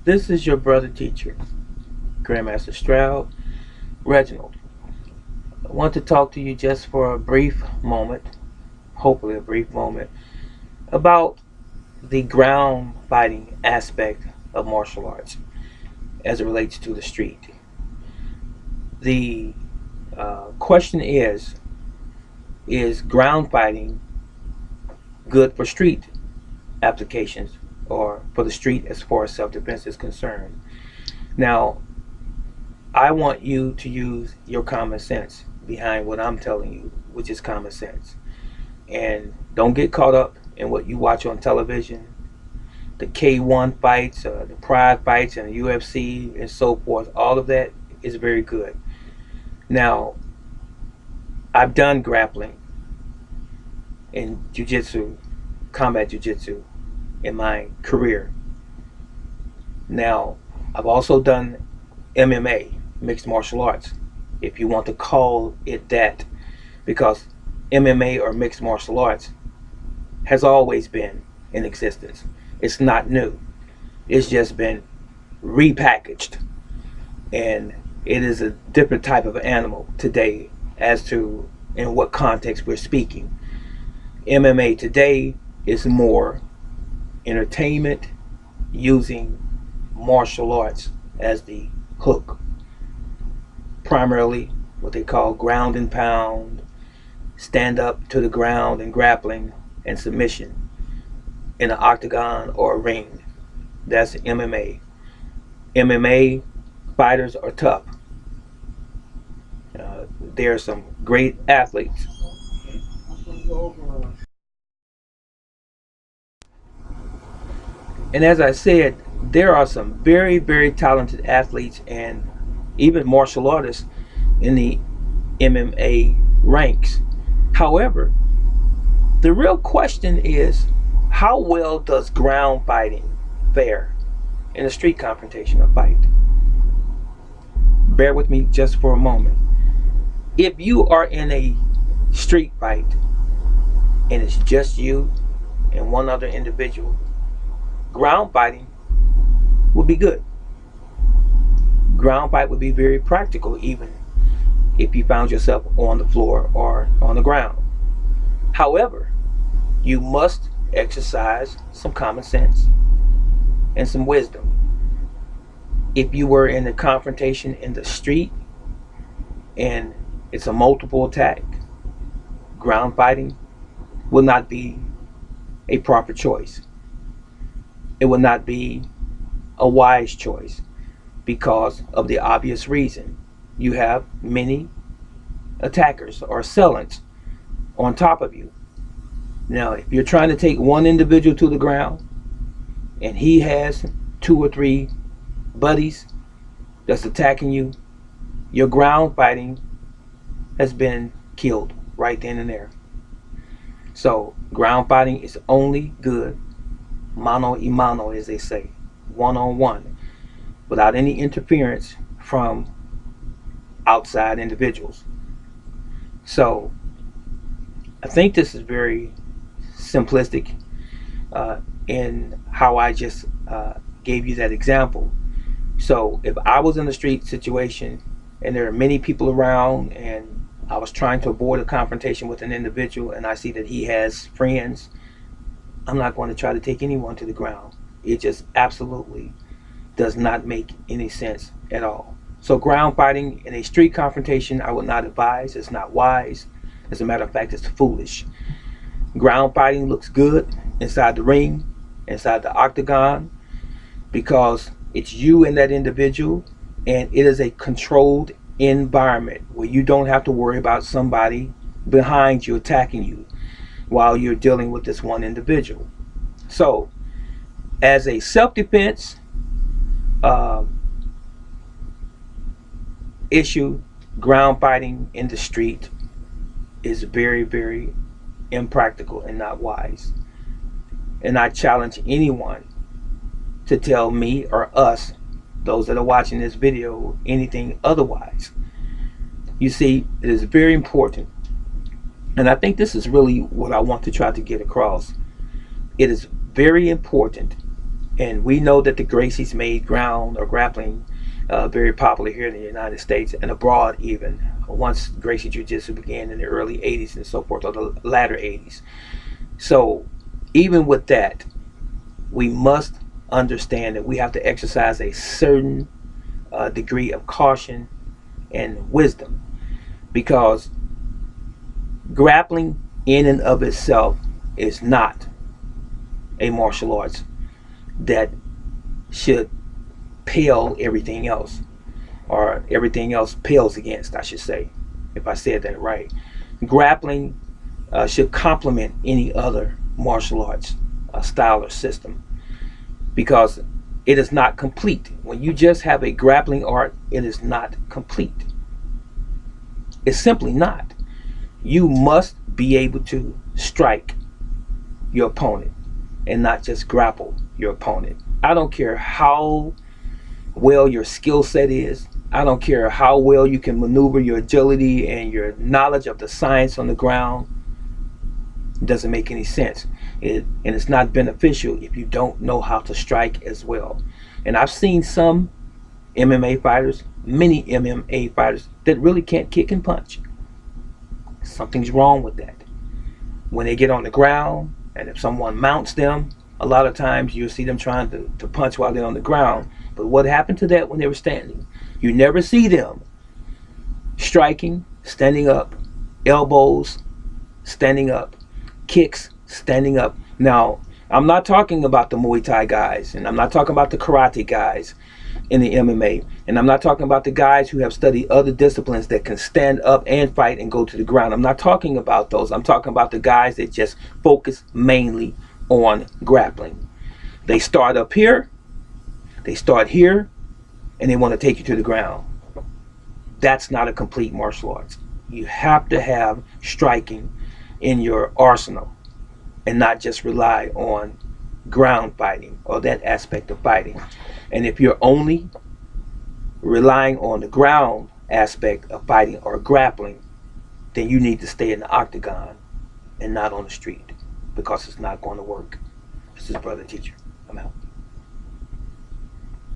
This is your brother teacher, Grandmaster Stroud, Reginald. I want to talk to you just for a brief moment, hopefully a brief moment, about the ground fighting aspect of martial arts as it relates to the street. The question is ground fighting good for street applications or for the street as far as self-defense is concerned? Now, I want you to use your common sense behind what I'm telling you, which is common sense. And don't get caught up in what you watch on television, the K1 fights, the Pride fights, and the UFC, and so forth. All of that is very good. Now, I've done grappling in jiu-jitsu, combat jiu-jitsu, in my career. Now, I've also done MMA, mixed martial arts, if you want to call it that, because MMA or mixed martial arts has always been in existence. It's not new. It's just been repackaged, and it is a different type of animal today as to in what context we're speaking. MMA today is more entertainment using martial arts as the hook. Primarily what they call ground and pound, stand up to the ground and grappling and submission in an octagon or a ring. That's MMA. MMA fighters are tough. There are some great athletes. And as I said, there are some very, very talented athletes and even martial artists in the MMA ranks. However, the real question is, how well does ground fighting fare in a street confrontation or fight? Bear with me just for a moment. If you are in a street fight and it's just you and one other individual, ground fighting would be good. Ground fight would be very practical, even if you found yourself on the floor or on the ground. However, you must exercise some common sense and some wisdom. If you were in a confrontation in the street and it's a multiple attack, ground fighting will not be a proper choice. It will not be a wise choice because of the obvious reason. You have many attackers or assailants on top of you. Now, if you're trying to take one individual to the ground and he has 2 or 3 buddies that's attacking you, your ground fighting has been killed right then and there. So ground fighting is only good mano a mano, as they say, one-on-one, without any interference from outside individuals. So I think this is very simplistic in how I just gave you that example. So if I was in a street situation and there are many people around and I was trying to avoid a confrontation with an individual and I see that he has friends, I'm not going to try to take anyone to the ground. It just absolutely does not make any sense at all. So ground fighting in a street confrontation, I would not advise. It's not wise. As a matter of fact, it's foolish. Ground fighting looks good inside the ring, inside the octagon, because it's you and that individual, and it is a controlled environment where you don't have to worry about somebody behind you attacking you while you're dealing with this one individual. So as a self-defense issue, ground fighting in the street is very, very impractical and not wise. And I challenge anyone to tell me or us, those that are watching this video, anything otherwise. You see, it is very important, and I think this is really what I want to try to get across. It is very important And we know that the Gracies made ground or grappling very popular here in the United States and abroad even, once Gracie Jiu-Jitsu began in the early 80s and so forth, or the latter 80s. So even with that, we must understand that we have to exercise a certain degree of caution and wisdom, because grappling in and of itself is not a martial arts that should pale everything else, or everything else pales against, I should say, if I said that right. Grappling should complement any other martial arts style or system, because it is not complete. When you just have a grappling art, it is not complete. It's simply not. You must be able to strike your opponent and not just grapple your opponent. I don't care how well your skill set is. I don't care how well you can maneuver, your agility and your knowledge of the science on the ground. It doesn't make any sense. And it's not beneficial if you don't know how to strike as well. And I've seen some MMA fighters, many MMA fighters, that really can't kick and punch. Something's wrong with that. When they get on the ground, and if someone mounts them, a lot of times you'll see them trying to punch while they're on the ground. But what happened to that when they were standing? You never see them striking, standing up, elbows, standing up, kicks, standing up. Now, I'm not talking about the Muay Thai guys, and I'm not talking about the karate guys in the MMA, and I'm not talking about the guys who have studied other disciplines that can stand up and fight and go to the ground. I'm not talking about those. I'm talking about the guys that just focus mainly on grappling. They start up here, they start here, and they want to take you to the ground. That's not a complete martial arts. You have to have striking in your arsenal and not just rely on ground fighting or that aspect of fighting. And if you're only relying on the ground aspect of fighting or grappling, then you need to stay in the octagon and not on the street, because it's not going to work. This is Brother Teacher. I'm out.